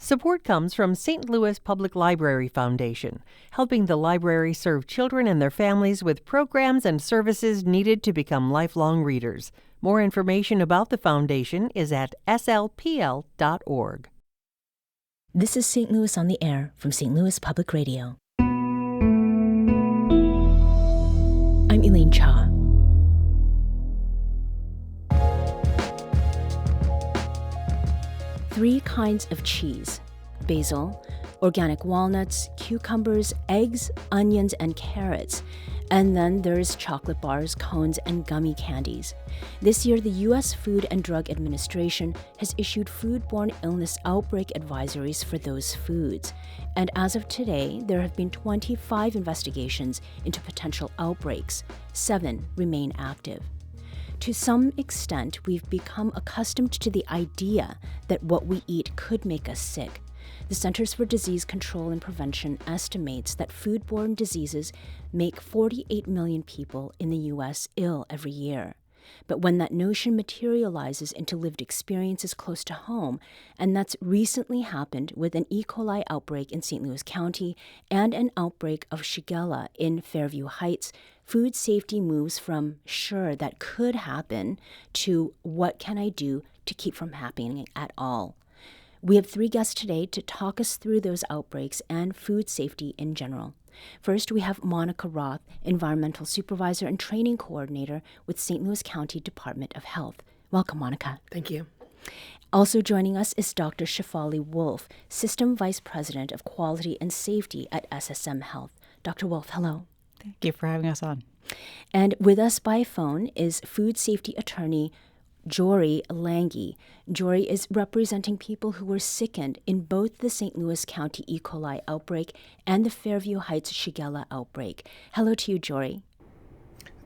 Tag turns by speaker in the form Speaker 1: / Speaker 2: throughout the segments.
Speaker 1: Support comes from St. Louis Public Library Foundation, helping the library serve children and their families with programs and services needed to become lifelong readers. More information about the foundation is at slpl.org.
Speaker 2: This is St. Louis on the Air from St. Louis Public Radio. I'm Elaine Cha. Three kinds of cheese: basil, organic walnuts, cucumbers, eggs, onions, and carrots. And then there's chocolate bars, cones, and gummy candies. This year, the U.S. Food and Drug Administration has issued foodborne illness outbreak advisories for those foods. And as of today, there have been 25 investigations into potential outbreaks. 7 remain active. To some extent, we've become accustomed to the idea that what we eat could make us sick. The Centers for Disease Control and Prevention estimates that foodborne diseases make 48 million people in the U.S. ill every year. But when that notion materializes into lived experiences close to home, and that's recently happened with an E. coli outbreak in St. Louis County and an outbreak of shigella in Fairview Heights, food safety moves from sure that could happen to what can I do to keep from happening at all. We have 3 guests today to talk us through those outbreaks and food safety in general. First, we have Monica Roth, Environmental Supervisor and Training Coordinator with St. Louis County Department of Health. Welcome, Monica.
Speaker 3: Thank you.
Speaker 2: Also joining us is Dr. Shefali Wolf, System Vice President of Quality and Safety at SSM Health. Dr. Wolf, hello.
Speaker 4: Thank you for having us on.
Speaker 2: And with us by phone is food safety attorney Jory Lange. Jory is representing people who were sickened in both the St. Louis County E. coli outbreak and the Fairview Heights shigella outbreak. Hello to you, Jory.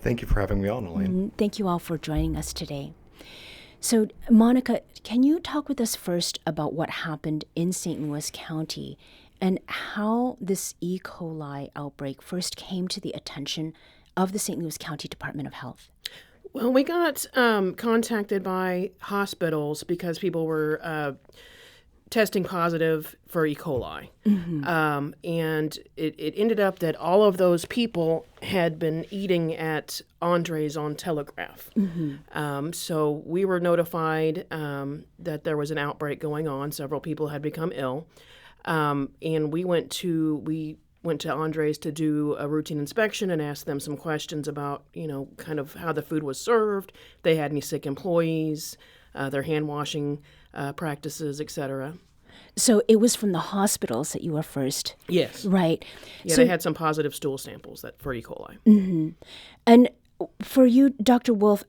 Speaker 5: Thank you for having me on, Elaine.
Speaker 2: Thank you all for joining us today. So, Monica, can you talk with us first about what happened in St. Louis County and how this E. coli outbreak first came to the attention of the St. Louis County Department of Health?
Speaker 3: Well, we got contacted by hospitals because people were testing positive for E. coli. Mm-hmm. And it ended up that all of those people had been eating at Andre's on Telegraph. Mm-hmm. So we were notified that there was an outbreak going on. Several people had become ill. And we went to Andre's to do a routine inspection and ask them some questions about, kind of how the food was served, if they had any sick employees, their hand washing practices, et cetera.
Speaker 2: So it was from the hospitals that you were first?
Speaker 3: Yes.
Speaker 2: Right.
Speaker 3: Yeah,
Speaker 2: so,
Speaker 3: they had some positive stool samples for E. coli.
Speaker 2: Mm-hmm. And for you, Dr. Wolf,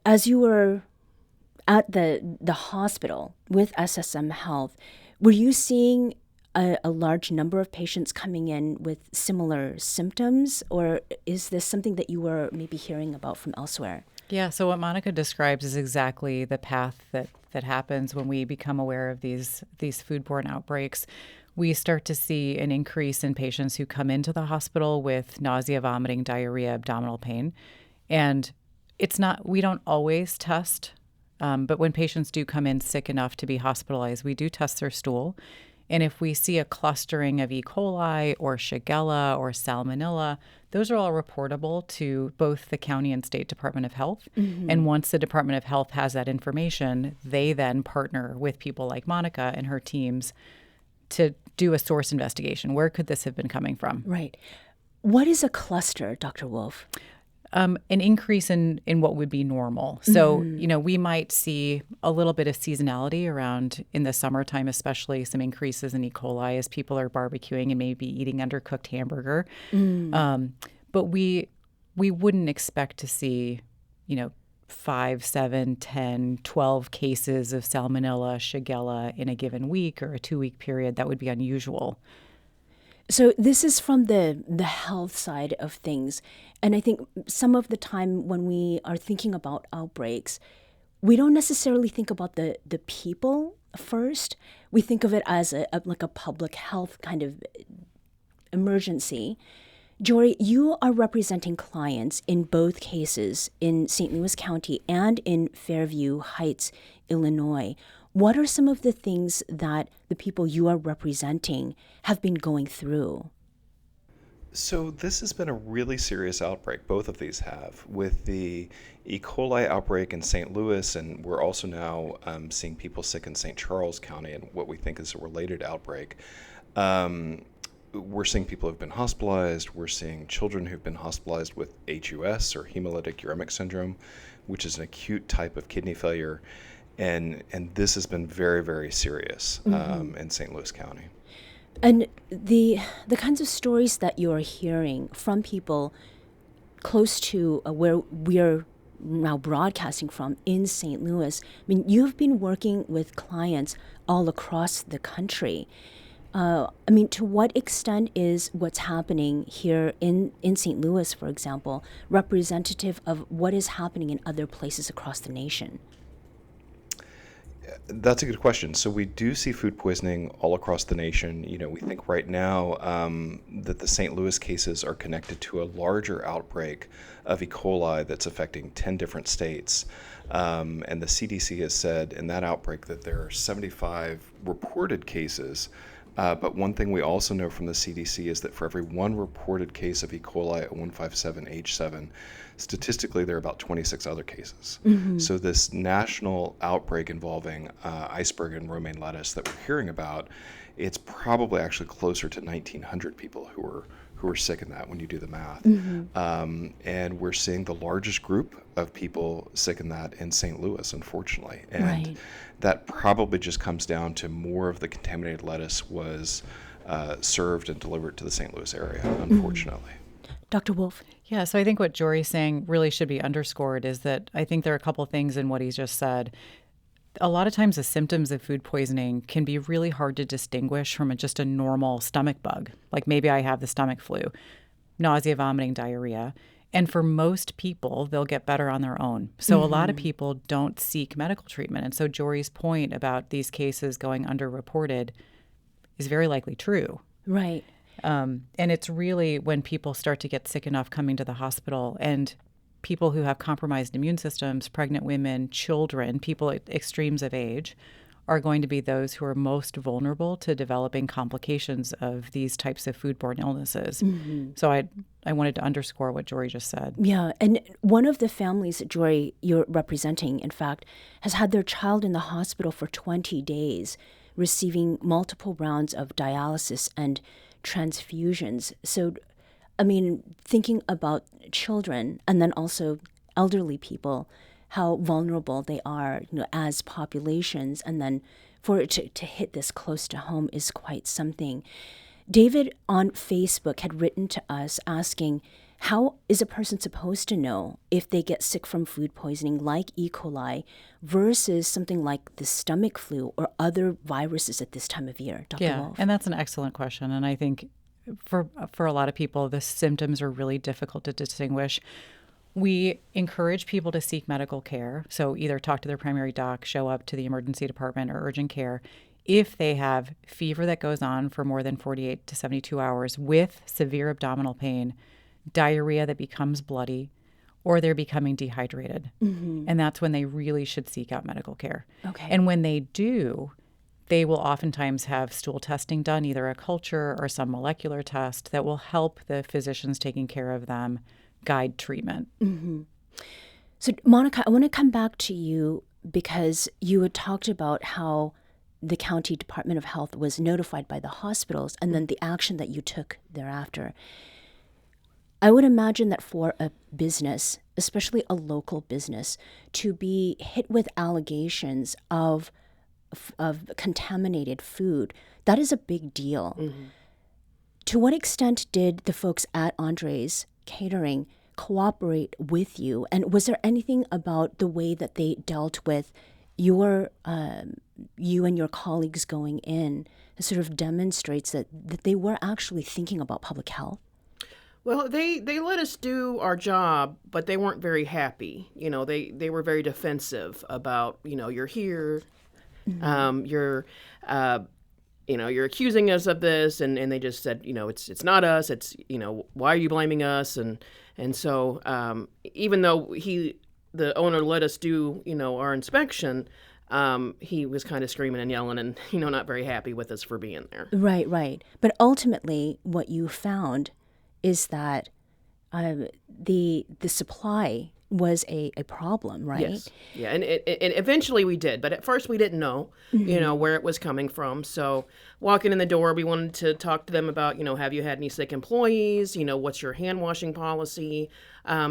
Speaker 2: as you were at the hospital with SSM Health, were you seeing a large number of patients coming in with similar symptoms, or is this something that you were maybe hearing about from elsewhere?
Speaker 4: Yeah, so what Monica describes is exactly the path that happens when we become aware of these foodborne outbreaks. We start to see an increase in patients who come into the hospital with nausea, vomiting, diarrhea, abdominal pain. And we don't always test, but when patients do come in sick enough to be hospitalized, we do test their stool. And if we see a clustering of E. coli or shigella or salmonella, those are all reportable to both the county and state Department of Health. Mm-hmm. And once the Department of Health has that information, they then partner with people like Monica and her teams to do a source investigation. Where could this have been coming from?
Speaker 2: Right. What is a cluster, Dr. Wolf?
Speaker 4: An increase in what would be normal. So, we might see a little bit of seasonality around in the summertime, especially some increases in E. coli as people are barbecuing and maybe eating undercooked hamburger. But we wouldn't expect to see, 5, 7, 10, 12 cases of salmonella, shigella in a given week or a 2-week period. That would be unusual.
Speaker 2: So this is from the health side of things. And I think some of the time when we are thinking about outbreaks, we don't necessarily think about the people first. We think of it as like a public health kind of emergency. Jory, you are representing clients in both cases in St. Louis County and in Fairview Heights, Illinois. What are some of the things that the people you are representing have been going through?
Speaker 5: So this has been a really serious outbreak. Both of these have, with the E. coli outbreak in St. Louis, and we're also now seeing people sick in St. Charles County and what we think is a related outbreak. We're seeing people who've been hospitalized. We're seeing children who've been hospitalized with HUS, or hemolytic uremic syndrome, which is an acute type of kidney failure. And this has been very, very serious in St. Louis County.
Speaker 2: And the kinds of stories that you're hearing from people close to where we're now broadcasting from in St. Louis, I mean, you've been working with clients all across the country. I mean, to what extent is what's happening here in St. Louis, for example, representative of what is happening in other places across the nation?
Speaker 5: That's a good question. So we do see food poisoning all across the nation. We think right now that the St. Louis cases are connected to a larger outbreak of E. coli that's affecting 10 different states. And the CDC has said in that outbreak that there are 75 reported cases. But one thing we also know from the CDC is that for every one reported case of E. coli at 157H7, statistically there are about 26 other cases. So this national outbreak involving iceberg and romaine lettuce that we're hearing about, it's probably actually closer to 1,900 people who are sick in that when you do the math. And we're seeing the largest group of people sick in that in St. Louis, unfortunately. And that probably just comes down to more of the contaminated lettuce was served and delivered to the St. Louis area, unfortunately.
Speaker 2: Dr. Wolf?
Speaker 4: Yeah, so I think what Jory's saying really should be underscored is that I think there are a couple of things in what he's just said. A lot of times the symptoms of food poisoning can be really hard to distinguish from just a normal stomach bug. Like maybe I have the stomach flu, nausea, vomiting, diarrhea. And for most people, they'll get better on their own. So a lot of people don't seek medical treatment. And so Jory's point about these cases going underreported is very likely true.
Speaker 2: Right.
Speaker 4: And it's really when people start to get sick enough coming to the hospital, and people who have compromised immune systems, pregnant women, children, people at extremes of age, are going to be those who are most vulnerable to developing complications of these types of foodborne illnesses. So I wanted to underscore what Jory just said.
Speaker 2: Yeah, and one of the families that Jory, you're representing, in fact, has had their child in the hospital for 20 days, receiving multiple rounds of dialysis and transfusions. So, I mean, thinking about children and then also elderly people, how vulnerable they are, as populations, and then for it to hit this close to home is quite something. David on Facebook had written to us asking, how is a person supposed to know if they get sick from food poisoning like E. coli versus something like the stomach flu or other viruses at this time of year? Dr. Wolf?
Speaker 4: And that's an excellent question. And I think for a lot of people, the symptoms are really difficult to distinguish. We encourage people to seek medical care. So either talk to their primary doc, show up to the emergency department or urgent care. If they have fever that goes on for more than 48 to 72 hours with severe abdominal pain, diarrhea that becomes bloody, or they're becoming dehydrated. And that's when they really should seek out medical care.
Speaker 2: Okay.
Speaker 4: And when they do, they will oftentimes have stool testing done, either a culture or some molecular test that will help the physicians taking care of them guide treatment.
Speaker 2: So, Monica, I want to come back to you because you had talked about how the county Department of Health was notified by the hospitals and then the action that you took thereafter. I would imagine that for a business, especially a local business, to be hit with allegations of contaminated food, that is a big deal. To what extent did the folks at Andre's Catering cooperate with you? And was there anything about the way that they dealt with you and your colleagues going in that sort of demonstrates that they were actually thinking about public health?
Speaker 3: Well, they let us do our job, but they weren't very happy. They were very defensive about, you're here, you're accusing us of this, and they just said, it's not us, it's, why are you blaming us? And so even though the owner let us do, our inspection, he was kind of screaming and yelling and, not very happy with us for being there.
Speaker 2: Right, right. But ultimately, what you found is that the supply was a problem, right?
Speaker 3: Yes. Yeah, and eventually we did, but at first we didn't know, where it was coming from. So walking in the door, we wanted to talk to them about, have you had any sick employees? What's your hand washing policy?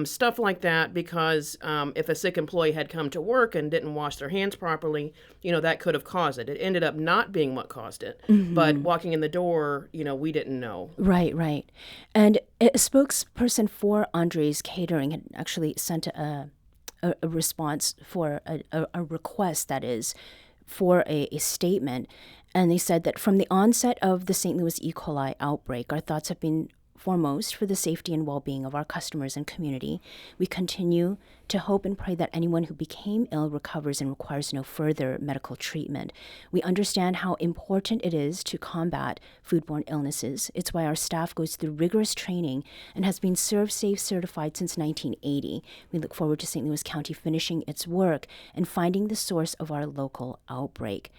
Speaker 3: Stuff like that, because if a sick employee had come to work and didn't wash their hands properly, that could have caused it. It ended up not being what caused it. But walking in the door, we didn't know.
Speaker 2: Right, right. And a spokesperson for Andre's Catering had actually sent a response for a request, that is, for a statement. And they said that from the onset of the St. Louis E. coli outbreak, our thoughts have been foremost for the safety and well-being of our customers and community. We continue to hope and pray that anyone who became ill recovers and requires no further medical treatment. We understand how important it is to combat foodborne illnesses. It's why our staff goes through rigorous training and has been ServSafe certified since 1980. We look forward to St. Louis County finishing its work and finding the source of our local outbreak.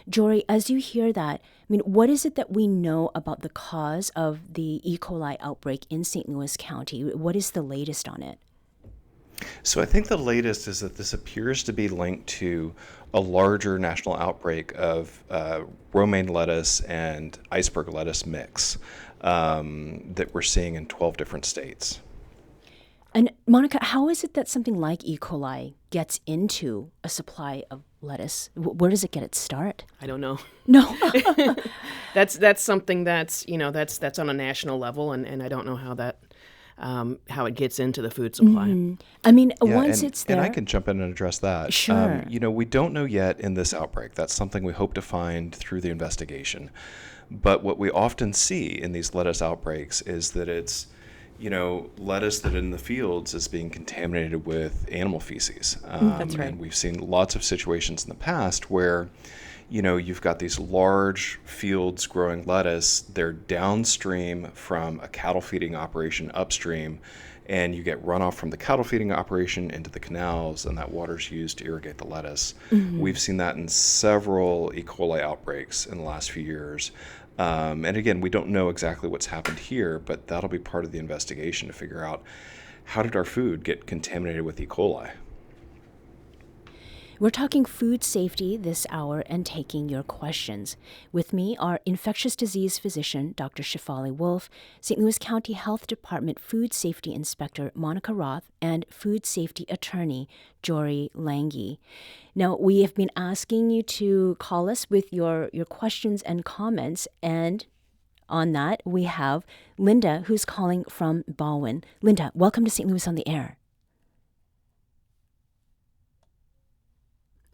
Speaker 2: Jory, as you hear that, what is it that we know about the cause of the E. coli outbreak in St. Louis County? What is the latest on it?
Speaker 5: So I think the latest is that this appears to be linked to a larger national outbreak of romaine lettuce and iceberg lettuce mix that we're seeing in 12 different states.
Speaker 2: And Monica, how is it that something like E. coli gets into a supply of lettuce? Where does it get its start?
Speaker 3: I don't know.
Speaker 2: No.
Speaker 3: That's something that's that's on a national level, and I don't know how that how it gets into the food supply.
Speaker 2: Once it's there.
Speaker 5: And I can jump in and address that.
Speaker 2: Sure.
Speaker 5: We don't know yet in this outbreak. That's something we hope to find through the investigation. But what we often see in these lettuce outbreaks is that it's lettuce that in the fields is being contaminated with animal feces.
Speaker 4: That's right.
Speaker 5: And we've seen lots of situations in the past where, you've got these large fields growing lettuce. They're downstream from a cattle feeding operation upstream, and you get runoff from the cattle feeding operation into the canals, and that water's used to irrigate the lettuce. We've seen that in several E. coli outbreaks in the last few years. And again, we don't know exactly what's happened here, but that'll be part of the investigation to figure out how did our food get contaminated with E. coli.
Speaker 2: We're talking food safety this hour and taking your questions. With me are infectious disease physician Dr. Shefali Wolf, St. Louis County Health Department Food Safety Inspector Monica Roth, and food safety attorney Jory Lange. Now, we have been asking you to call us with your questions and comments, and on that, we have Linda, who's calling from Baldwin. Linda, welcome to St. Louis on the Air.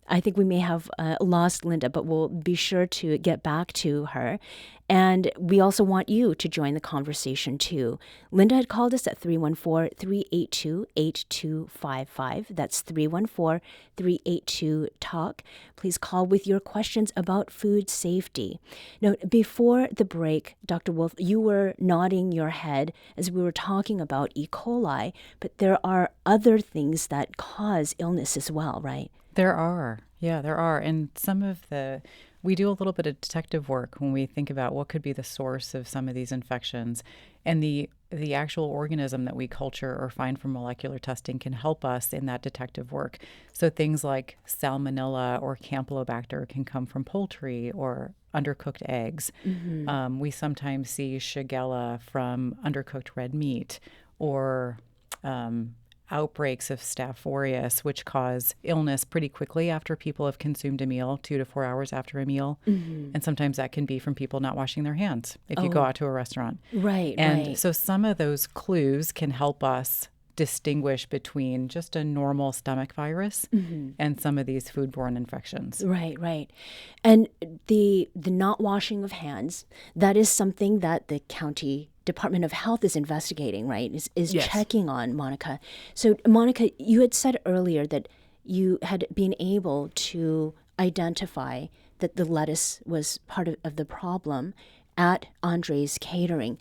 Speaker 2: I think we may have lost Linda, but we'll be sure to get back to her. And we also want you to join the conversation, too. Linda had called us at 314-382-8255. That's 314-382-TALK. Please call with your questions about food safety. Now, before the break, Dr. Wolf, you were nodding your head as we were talking about E. coli, but there are other things that cause illness as well, right?
Speaker 4: There are. Yeah, there are. And we do a little bit of detective work when we think about what could be the source of some of these infections. And the actual organism that we culture or find from molecular testing can help us in that detective work. So things like salmonella or campylobacter can come from poultry or undercooked eggs. We sometimes see shigella from undercooked red meat, or outbreaks of Staph aureus, which cause illness pretty quickly after people have consumed a meal, 2 to 4 hours after a meal. And sometimes that can be from people not washing their hands if you go out to a restaurant.
Speaker 2: Right,
Speaker 4: and so some of those clues can help us distinguish between just a normal stomach virus and some of these foodborne infections.
Speaker 2: Right, right. And the not washing of hands, that is something that the county Department of Health is investigating, right? Is
Speaker 3: Yes.
Speaker 2: checking on, Monica. So, Monica, you had said earlier that you had been able to identify that the lettuce was part of the problem at Andre's Catering.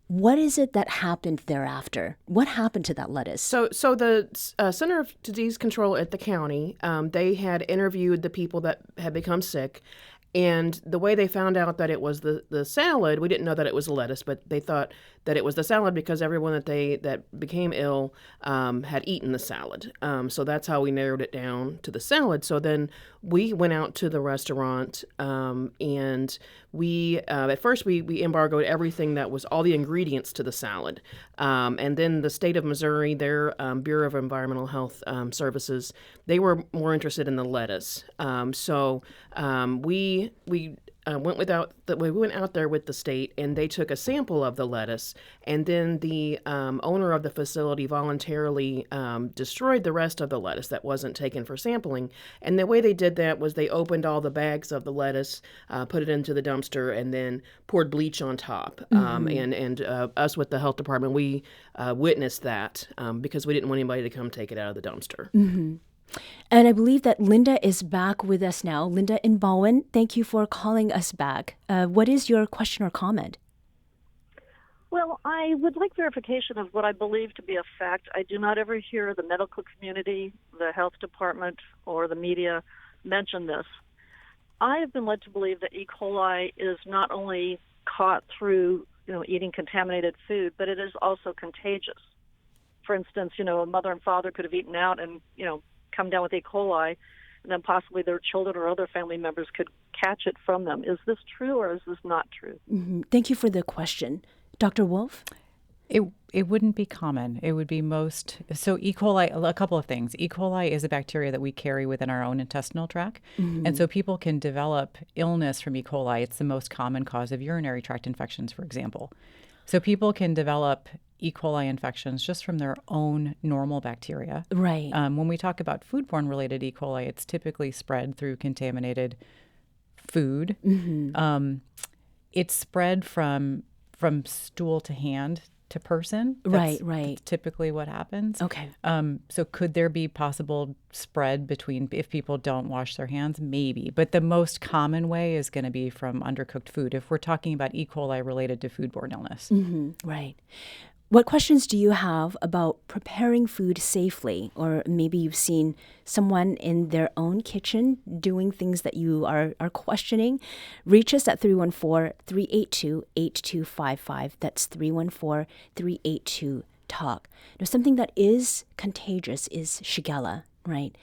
Speaker 2: What is it that happened thereafter? What happened to that lettuce?
Speaker 3: So the Center of Disease Control at the county, they had interviewed the people that had become sick, and the way they found out that it was the salad, we didn't know that it was lettuce, but they thought that it was the salad because everyone that became ill had eaten the salad. So that's how we narrowed it down to the salad. So then we went out to the restaurant, and we at first we embargoed everything that was all the ingredients to the salad, and then the state of Missouri, their Bureau of Environmental Health Services, they were more interested in the lettuce. We went out there with the state, and they took a sample of the lettuce, and then the owner of the facility voluntarily destroyed the rest of the lettuce that wasn't taken for sampling. And the way they did that was they opened all the bags of the lettuce, put it into the dumpster, and then poured bleach on top. And us with the health department, we witnessed that because we didn't want anybody to come take it out of the dumpster.
Speaker 2: Mm-hmm. And I believe that Linda is back with us now. Linda in Bowen, thank you for calling us back. What is your question or comment?
Speaker 6: Well, I would like verification of what I believe to be a fact. I do not ever hear the medical community, the health department, or the media mention this. I have been led to believe that E. coli is not only caught through eating contaminated food, but it is also contagious. For instance, a mother and father could have eaten out and, come down with E. coli, and then possibly their children or other family members could catch it from them. Is this true or is this not true?
Speaker 2: Mm-hmm. Thank you for the question. Dr. Wolf?
Speaker 4: It wouldn't be common. It would be so E. coli, a couple of things. E. coli is a bacteria that we carry within our own intestinal tract. Mm-hmm. And so people can develop illness from E. coli. It's the most common cause of urinary tract infections, for example. So people can develop E. coli infections just from their own normal bacteria.
Speaker 2: Right.
Speaker 4: When we talk about foodborne related E. coli, it's typically spread through contaminated food. Mm-hmm. It's spread from stool to hand to person.
Speaker 2: Right.
Speaker 4: That's typically what happens.
Speaker 2: Okay.
Speaker 4: So could there be possible spread between if people don't wash their hands? Maybe. But the most common way is going to be from undercooked food if we're talking about E. coli related to foodborne illness.
Speaker 2: Mm-hmm. Right. What questions do you have about preparing food safely? Or maybe you've seen someone in their own kitchen doing things that you are questioning. Reach us at 314-382-8255. That's 314-382-TALK. Now, something that is contagious is shigella, right?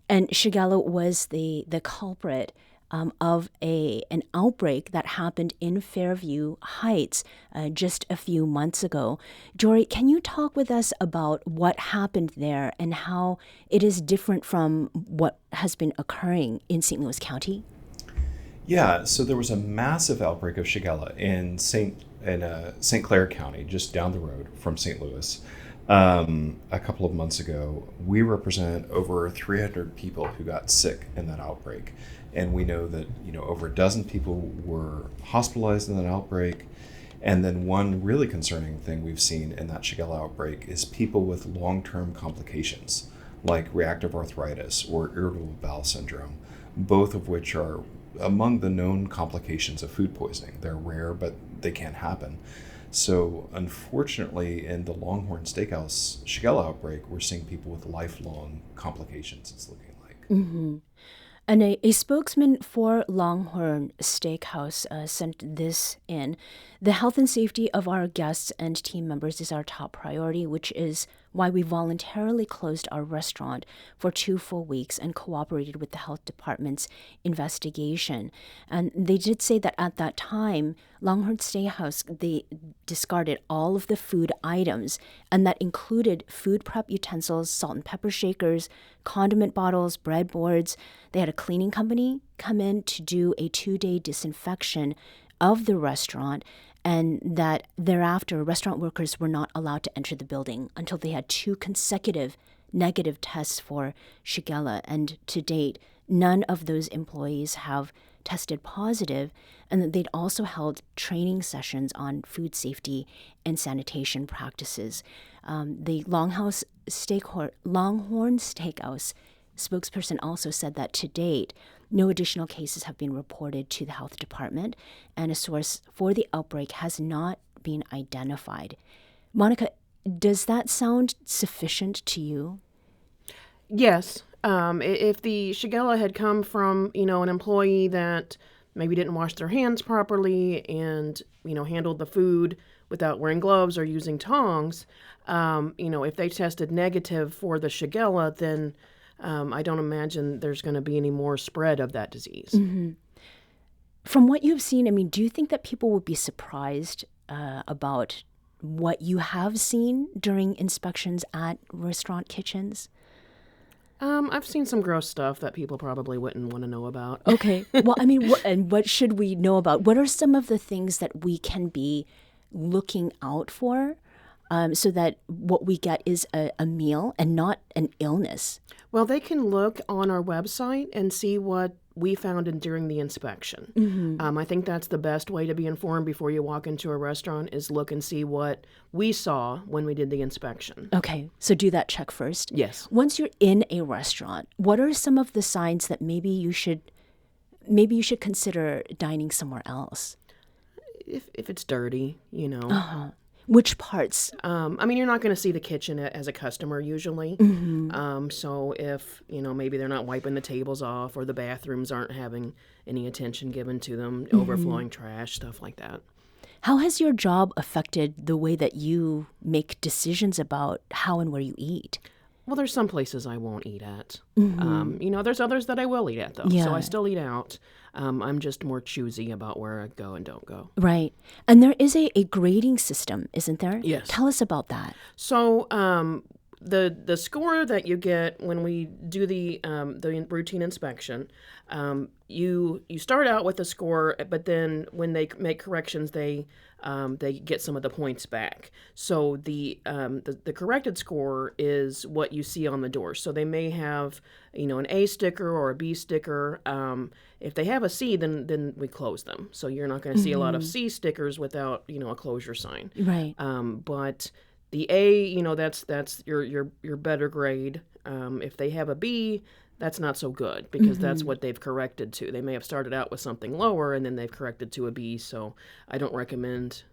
Speaker 2: And shigella was the culprit of an outbreak that happened in Fairview Heights just a few months ago. Jory, can you talk with us about what happened there and how it is different from what has been occurring in St. Louis County?
Speaker 5: Yeah, so there was a massive outbreak of shigella in St. Clair County, just down the road from St. Louis. A couple of months ago. We represent over 300 people who got sick in that outbreak. And we know that, over a dozen people were hospitalized in that outbreak. And then one really concerning thing we've seen in that shigella outbreak is people with long-term complications, like reactive arthritis or irritable bowel syndrome, both of which are among the known complications of food poisoning. They're rare, but they can happen. So unfortunately, in the LongHorn Steakhouse shigella outbreak, we're seeing people with lifelong complications, it's looking like.
Speaker 2: Mm-hmm. And a spokesman for LongHorn Steakhouse sent this in. The health and safety of our guests and team members is our top priority, which is why we voluntarily closed our restaurant for 2 full weeks and cooperated with the health department's investigation. And they did say that at that time, LongHorn Steakhouse, they discarded all of the food items, and that included food prep utensils, salt and pepper shakers, condiment bottles, breadboards. They had a cleaning company come in to do a 2-day disinfection of the restaurant, and that thereafter restaurant workers were not allowed to enter the building until they had 2 consecutive negative tests for shigella. And to date, none of those employees have tested positive, and that they'd also held training sessions on food safety and sanitation practices. The LongHorn Steakhouse spokesperson also said that to date, no additional cases have been reported to the health department, and a source for the outbreak has not being identified. Monica, does that sound sufficient to you?
Speaker 3: Yes. If the shigella had come from, an employee that maybe didn't wash their hands properly and, handled the food without wearing gloves or using tongs, if they tested negative for the shigella, then I don't imagine there's going to be any more spread of that disease.
Speaker 2: Mm-hmm. From what you've seen, do you think that people would be surprised about what you have seen during inspections at restaurant kitchens?
Speaker 3: I've seen some gross stuff that people probably wouldn't want to know about.
Speaker 2: Okay. Well, what should we know about? What are some of the things that we can be looking out for so that what we get is a meal and not an illness?
Speaker 3: Well, they can look on our website and see what we found during the inspection.
Speaker 2: Mm-hmm.
Speaker 3: I think that's the best way to be informed before you walk into a restaurant is look and see what we saw when we did the inspection.
Speaker 2: Okay, so do that check first.
Speaker 3: Yes.
Speaker 2: Once you're in a restaurant, what are some of the signs that maybe you should consider dining somewhere else?
Speaker 3: If it's dirty,
Speaker 2: Uh-huh. Which parts?
Speaker 3: You're not going to see the kitchen as a customer usually.
Speaker 2: Mm-hmm.
Speaker 3: So if, maybe they're not wiping the tables off or the bathrooms aren't having any attention given to them, overflowing trash, stuff like that.
Speaker 2: How has your job affected the way that you make decisions about how and where you eat?
Speaker 3: Well, there's some places I won't eat at.
Speaker 2: Mm-hmm.
Speaker 3: There's others that I will eat at, though.
Speaker 2: Yeah.
Speaker 3: So I still eat out. I'm just more choosy about where I go and don't go.
Speaker 2: Right. And there is a grading system, isn't there?
Speaker 3: Yes.
Speaker 2: Tell us about that.
Speaker 3: So the score that you get when we do the routine inspection, you start out with a score, but then when they make corrections, they get some of the points back. So the corrected score is what you see on the door. So they may have an A sticker or a B sticker. If they have a C, then we close them. So you're not going to see a lot of C stickers without a closure sign.
Speaker 2: Right.
Speaker 3: But the A, that's your better grade. If they have a B, that's not so good because that's what they've corrected to. They may have started out with something lower and then they've corrected to a B. So I don't recommend,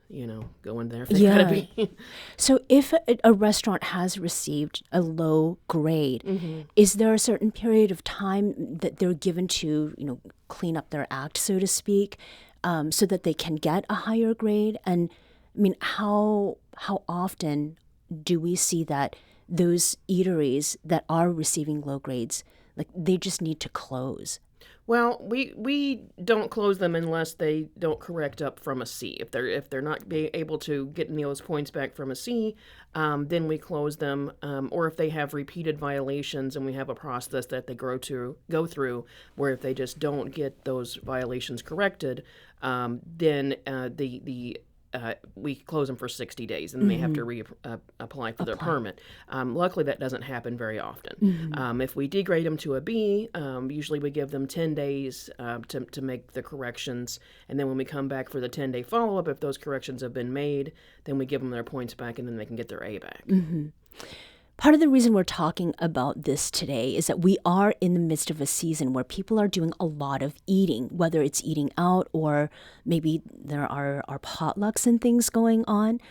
Speaker 3: going there if they got a B.
Speaker 2: So if a restaurant has received a low grade, is there a certain period of time that they're given to, clean up their act, so to speak, so that they can get a higher grade? And how often do we see that those eateries that are receiving low grades, they just need to close?
Speaker 3: Well, we don't close them unless they don't correct up from a C. If they're not being able to get those points back from a C, then we close them. Or if they have repeated violations and we have a process that they go through, where if they just don't get those violations corrected, then we close them for 60 days and they have to apply for their permit. Luckily, that doesn't happen very often. If we degrade them to a B, usually we give them 10 days to make the corrections. And then when we come back for the 10-day follow-up, if those corrections have been made, then we give them their points back and then they can get their A back.
Speaker 2: Part of the reason we're talking about this today is that we are in the midst of a season where people are doing a lot of eating, whether it's eating out or maybe there are potlucks and things going on.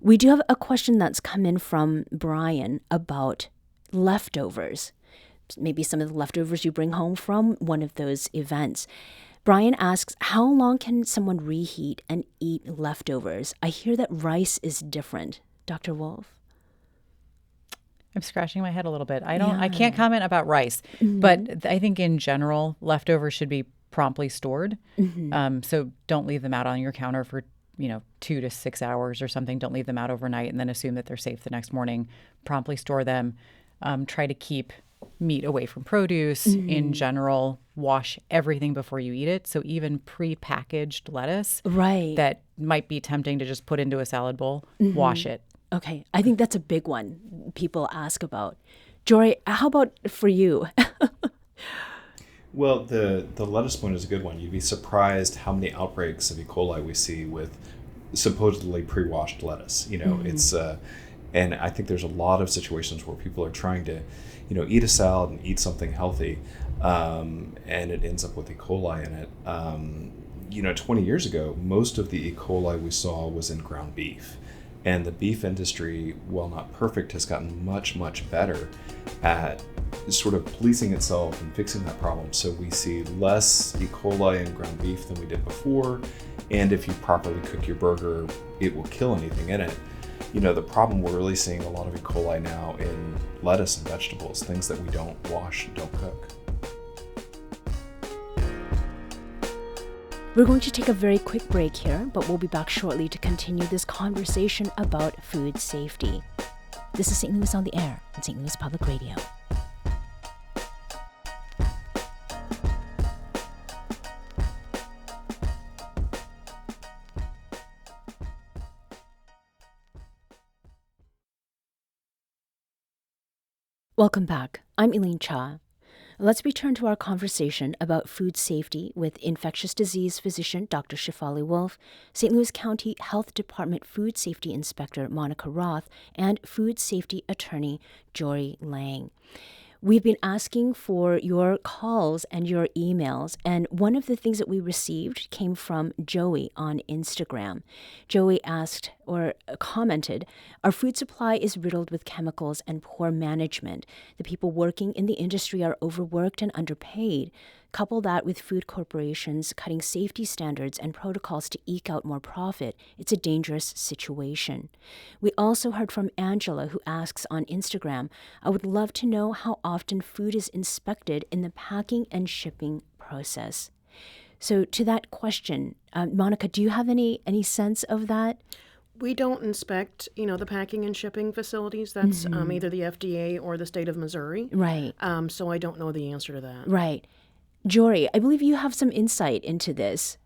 Speaker 2: We do have a question that's come in from Brian about leftovers, maybe some of the leftovers you bring home from one of those events. Brian asks, how long can someone reheat and eat leftovers? I hear that rice is different. Dr. Wolf?
Speaker 4: I'm scratching my head a little bit. I can't comment about rice, but I think in general, leftovers should be promptly stored. So don't leave them out on your counter for, 2 to 6 hours or something. Don't leave them out overnight and then assume that they're safe the next morning. Promptly store them. Try to keep meat away from produce. In general, wash everything before you eat it. So even pre-packaged lettuce that might be tempting to just put into a salad bowl, wash it.
Speaker 2: Okay, I think that's a big one people ask about. Jory, how about for you?
Speaker 5: Well, the lettuce point is a good one. You'd be surprised how many outbreaks of E. coli we see with supposedly pre-washed lettuce. It's and I think there's a lot of situations where people are trying to, eat a salad and eat something healthy, and it ends up with E. coli in it. 20 years ago, most of the E. coli we saw was in ground beef. And the beef industry, while not perfect, has gotten much, much better at sort of policing itself and fixing that problem. So we see less E. coli in ground beef than we did before. And if you properly cook your burger, it will kill anything in it. The problem, we're really seeing a lot of E. coli now in lettuce and vegetables, things that we don't wash and don't cook.
Speaker 2: We're going to take a very quick break here, but we'll be back shortly to continue this conversation about food safety. This is St. Louis on the Air on St. Louis Public Radio. Welcome back. I'm Elaine Cha. Let's return to our conversation about food safety with infectious disease physician Dr. Shefali Wolf, St. Louis County Health Department Food Safety Inspector Monica Roth, and food safety attorney Jory Lang. We've been asking for your calls and your emails, and one of the things that we received came from Joey on Instagram. Joey asked or commented, "Our food supply is riddled with chemicals and poor management. The people working in the industry are overworked and underpaid. Couple that with food corporations cutting safety standards and protocols to eke out more profit. It's a dangerous situation." We also heard from Angela, who asks on Instagram, "I would love to know how often food is inspected in the packing and shipping process." So to that question, Monica, do you have any sense of that?
Speaker 3: We don't inspect, the packing and shipping facilities. That's either the FDA or the state of Missouri.
Speaker 2: Right.
Speaker 3: So I don't know the answer to that.
Speaker 2: Right. Jory, I believe you have some insight into this.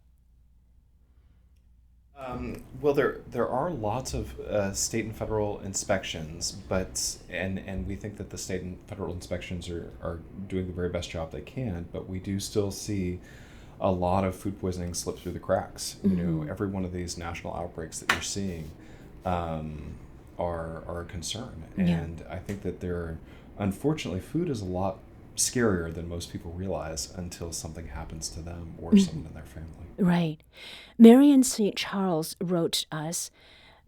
Speaker 5: Well, there are lots of state and federal inspections, but and we think that the state and federal inspections are doing the very best job they can, but we do still see a lot of food poisoning slip through the cracks. Every one of these national outbreaks that you're seeing are a concern, and I think that unfortunately, food is a lot scarier than most people realize until something happens to them or someone in their family.
Speaker 2: Right. Marion St. Charles wrote us,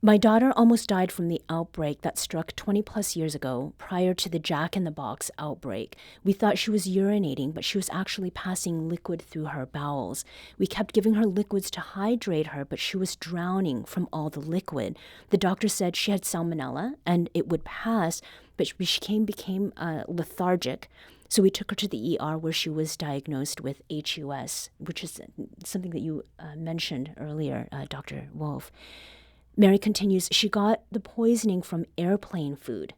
Speaker 2: "My daughter almost died from the outbreak that struck 20 plus years ago prior to the Jack in the Box outbreak. We thought she was urinating, but she was actually passing liquid through her bowels. We kept giving her liquids to hydrate her, but she was drowning from all the liquid. The doctor said she had salmonella and it would pass, but she became lethargic. So we took her to the ER where she was diagnosed with HUS, which is something that you mentioned earlier, Dr. Wolf." Mary continues, "She got the poisoning from airplane food.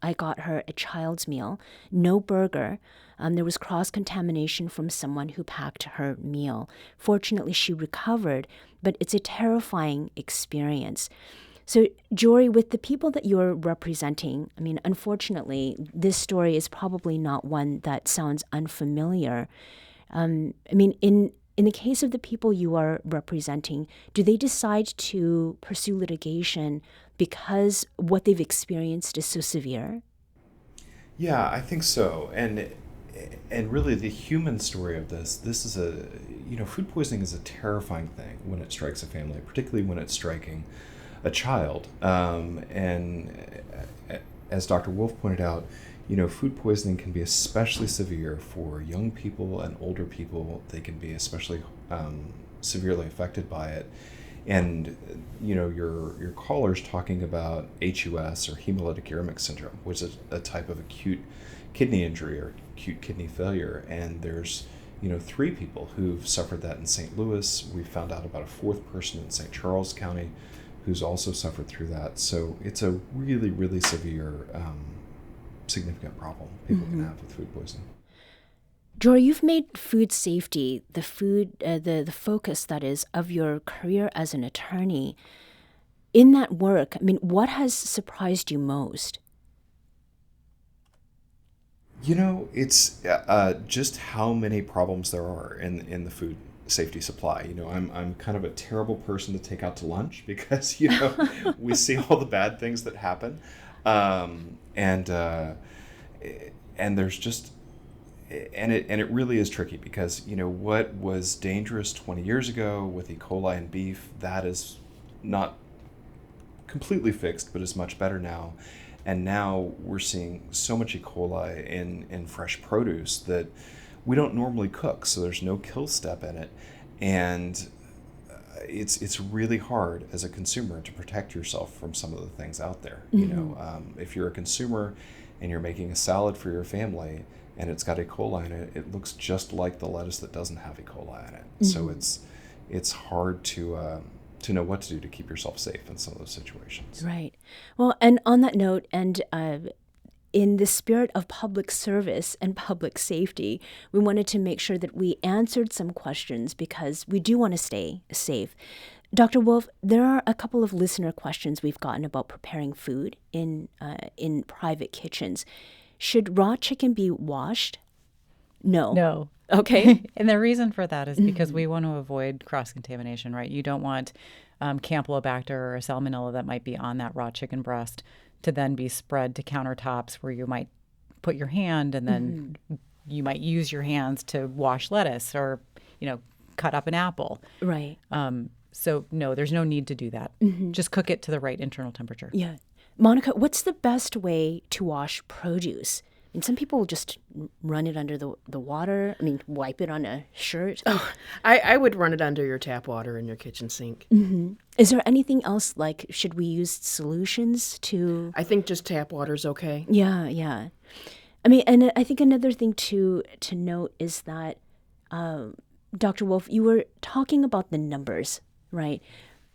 Speaker 2: I got her a child's meal, no burger. There was cross-contamination from someone who packed her meal. Fortunately, she recovered, but it's a terrifying experience." So, Jory, with the people that you're representing, unfortunately, this story is probably not one that sounds unfamiliar. In the case of the people you are representing, do they decide to pursue litigation because what they've experienced is so severe?
Speaker 5: Yeah, I think so. And really the human story of this is food poisoning is a terrifying thing when it strikes a family, particularly when it's striking a child. And as Dr. Wolf pointed out, food poisoning can be especially severe for young people and older people. They can be especially severely affected by it. And, your caller's talking about HUS or hemolytic uremic syndrome, which is a type of acute kidney injury or acute kidney failure. And there's, 3 people who've suffered that in St. Louis. We found out about a 4th person in St. Charles County who's also suffered through that. So it's a really, really severe, significant problem people can have with food poisoning.
Speaker 2: Jory, you've made food safety the focus, that is, of your career as an attorney. In that work, what has surprised you most?
Speaker 5: It's just how many problems there are in the food safety supply. I'm kind of a terrible person to take out to lunch because, we see all the bad things that happen. And there's just, and it really is tricky because, what was dangerous 20 years ago with E. coli in beef, that is not completely fixed, but is much better now. And now we're seeing so much E. coli in fresh produce that we don't normally cook, so there's no kill step in it. And it's really hard as a consumer to protect yourself from some of the things out there. If you're a consumer and you're making a salad for your family and it's got E. coli in it, it looks just like the lettuce that doesn't have E. coli in it. So it's hard to know what to do to keep yourself safe in some of those situations.
Speaker 2: Right. Well, and on that note, and in the spirit of public service and public safety, we wanted to make sure that we answered some questions because we do want to stay safe. Dr. Wolf, there are a couple of listener questions we've gotten about preparing food in private kitchens. Should raw chicken be washed? No.
Speaker 4: No.
Speaker 2: Okay.
Speaker 4: And the reason for that is because we want to avoid cross-contamination, right? You don't want Campylobacter or a salmonella that might be on that raw chicken breast to then be spread to countertops where you might put your hand and then you might use your hands to wash lettuce or, cut up an apple.
Speaker 2: Right.
Speaker 4: So no, there's no need to do that. Just cook it to the right internal temperature.
Speaker 2: Yeah. Monica, what's the best way to wash produce? And some people will just run it under the water. Wipe it on a shirt.
Speaker 3: Oh, I would run it under your tap water in your kitchen sink.
Speaker 2: Is there anything else, like, should we use solutions to?
Speaker 3: I think just tap water is okay.
Speaker 2: Yeah. And I think another thing to note is that, Dr. Wolf, you were talking about the numbers, right?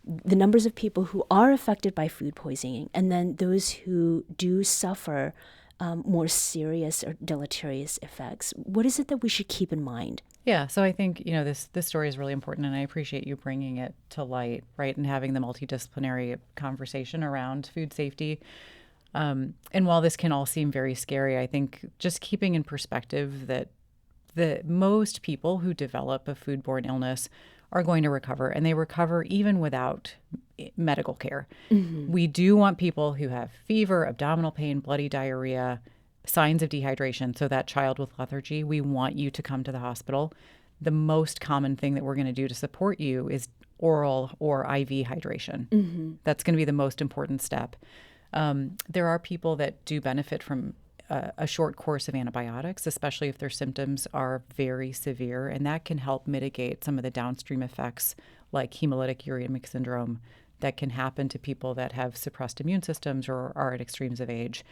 Speaker 2: The numbers of people who are affected by food poisoning, and then those who do suffer more serious or deleterious effects. What is it that we should keep in mind?
Speaker 4: Yeah, so I think, this story is really important, and I appreciate you bringing it to light, right, and having the multidisciplinary conversation around food safety. And while this can all seem very scary, I think just keeping in perspective that most people who develop a foodborne illness are going to recover, and they recover even without medical care. We do want people who have fever, abdominal pain, bloody diarrhea, signs of dehydration. So that child with lethargy, we want you to come to the hospital. The most common thing that we're going to do to support you is oral or IV hydration. That's going to be the most important step. There are people that do benefit from a short course of antibiotics, especially if their symptoms are very severe, and that can help mitigate some of the downstream effects like hemolytic uremic syndrome that can happen to people that have suppressed immune systems or are at extremes of age.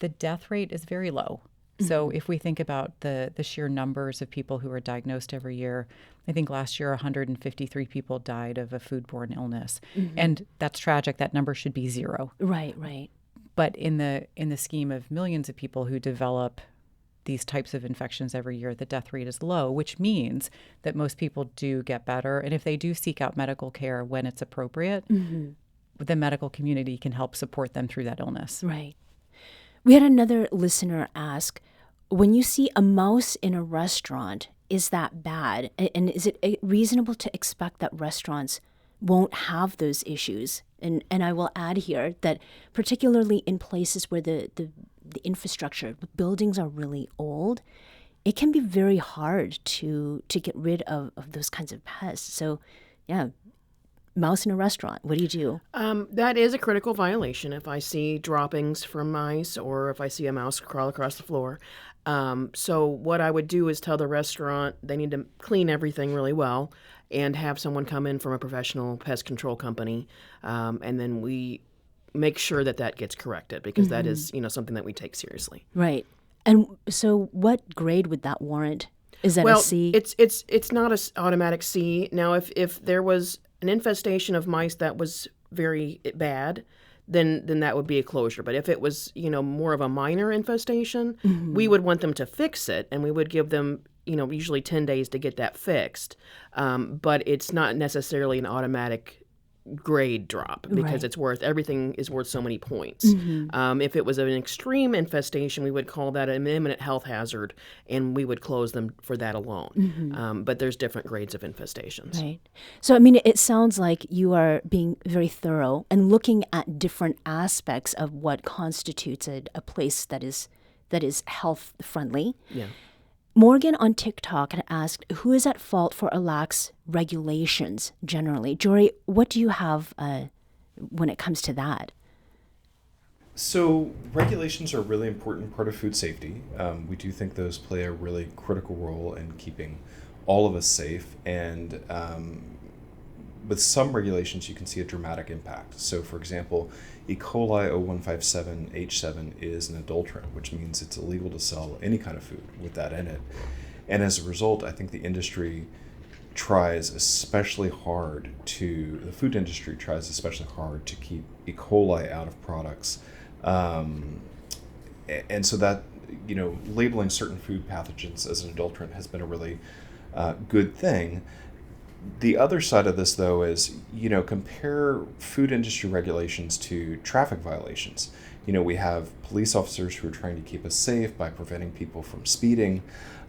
Speaker 4: The death rate is very low. So if we think about the sheer numbers of people who are diagnosed every year, I think last year 153 people died of a foodborne illness. And that's tragic. That number should be 0.
Speaker 2: Right.
Speaker 4: But in the scheme of millions of people who develop these types of infections every year, the death rate is low, which means that most people do get better. And if they do seek out medical care when it's appropriate, the medical community can help support them through that illness.
Speaker 2: Right. We had another listener ask, when you see a mouse in a restaurant, is that bad? And is it reasonable to expect that restaurants won't have those issues? And I will add here that particularly in places where the infrastructure, the buildings are really old, it can be very hard to get rid of those kinds of pests. So, yeah, mouse in a restaurant, what do you do?
Speaker 3: That is a critical violation if I see droppings from mice or if I see a mouse crawl across the floor. So what I would do is tell the restaurant they need to clean everything really well and have someone come in from a professional pest control company, and then we make sure that gets corrected because that is, something that we take seriously.
Speaker 2: Right. And so what grade would that warrant? Is that
Speaker 3: a
Speaker 2: C?
Speaker 3: It's not an automatic C. Now, if there was an infestation of mice that was very bad, then that would be a closure. But if it was, more of a minor infestation, we would want them to fix it, and we would give them, usually 10 days to get that fixed. But it's not necessarily an automatic grade drop because everything is worth so many points. If it was an extreme infestation, we would call that an imminent health hazard, and we would close them for that alone. But there's different grades of infestations.
Speaker 2: Right. So, it sounds like you are being very thorough and looking at different aspects of what constitutes a place that is health friendly.
Speaker 3: Yeah.
Speaker 2: Morgan on TikTok had asked, who is at fault for a lax regulations generally? Jory, what do you have when it comes to that?
Speaker 5: So regulations are a really important part of food safety. We do think those play a really critical role in keeping all of us safe. And with some regulations, you can see a dramatic impact. So for example, E. coli 0157H7 is an adulterant, which means it's illegal to sell any kind of food with that in it. And as a result, I think the food industry tries especially hard to keep E. coli out of products. And so that, labeling certain food pathogens as an adulterant has been a really good thing. The other side of this, though, is, compare food industry regulations to traffic violations. We have police officers who are trying to keep us safe by preventing people from speeding,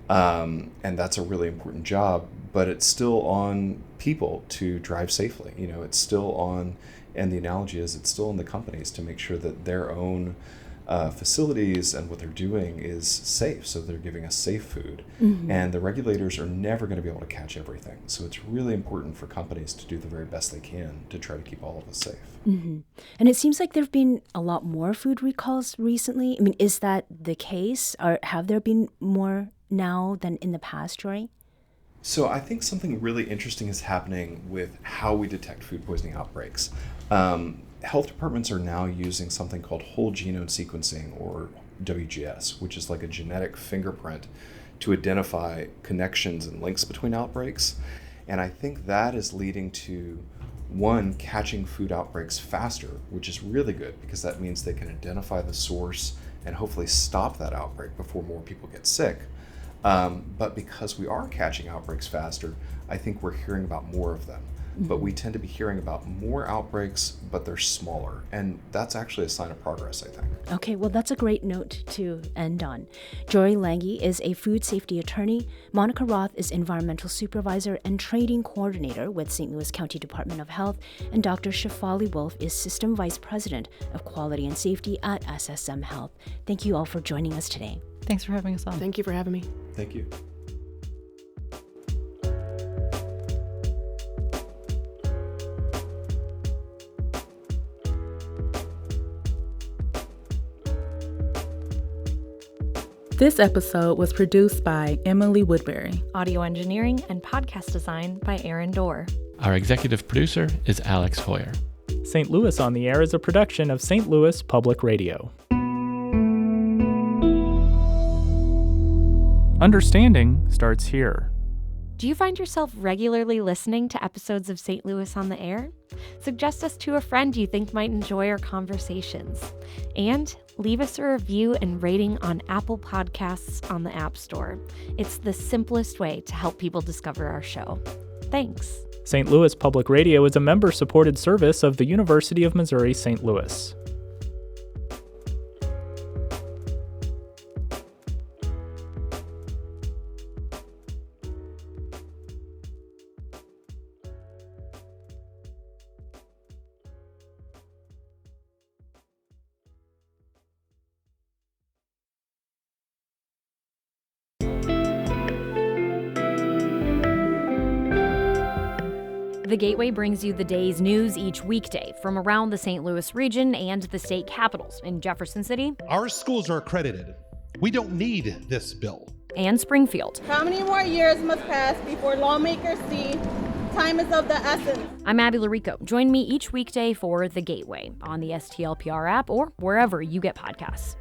Speaker 5: and that's a really important job, but it's still on people to drive safely. It's still on, and the analogy is it's still on the companies to make sure that their own facilities and what they're doing is safe, so they're giving us safe food. Mm-hmm. And the regulators are never going to be able to catch everything. So it's really important for companies to do the very best they can to try to keep all of us safe.
Speaker 2: Mm-hmm. And it seems like there have been a lot more food recalls recently. I mean, is that the case? Or have there been more now than in the past, Jory?
Speaker 5: So I think something really interesting is happening with how we detect food poisoning outbreaks. Health departments are now using something called whole genome sequencing, or WGS, which is like a genetic fingerprint to identify connections and links between outbreaks. And I think that is leading to, one, catching food outbreaks faster, which is really good because that means they can identify the source and hopefully stop that outbreak before more people get sick. But because we are catching outbreaks faster, I think we're hearing about more of them. Mm-hmm. But we tend to be hearing about more outbreaks, but they're smaller. And that's actually a sign of progress, I think.
Speaker 2: Okay, well, that's a great note to end on. Jory Lange is a food safety attorney. Monica Roth is environmental supervisor and trading coordinator with St. Louis County Department of Health. And Dr. Shefali Wolf is system vice president of quality and safety at SSM Health. Thank you all for joining us today.
Speaker 4: Thanks for having us on.
Speaker 3: Thank you for having me.
Speaker 5: Thank you.
Speaker 7: This episode was produced by Emily Woodbury.
Speaker 8: Audio engineering and podcast design by Aaron Dorr.
Speaker 9: Our executive producer is Alex Hoyer.
Speaker 10: St. Louis on the Air is a production of St. Louis Public Radio. Understanding starts here.
Speaker 8: Do you find yourself regularly listening to episodes of St. Louis on the Air? Suggest us to a friend you think might enjoy our conversations. And leave us a review and rating on Apple Podcasts on the App Store. It's the simplest way to help people discover our show. Thanks.
Speaker 10: St. Louis Public Radio is a member-supported service of the University of Missouri St. Louis.
Speaker 8: The Gateway brings you the day's news each weekday from around the St. Louis region and the state capitals in Jefferson City.
Speaker 11: Our schools are accredited. We don't need this bill.
Speaker 8: And Springfield.
Speaker 12: How many more years must pass before lawmakers see time is of the essence?
Speaker 8: I'm Abby Larico. Join me each weekday for The Gateway on the STLPR app or wherever you get podcasts.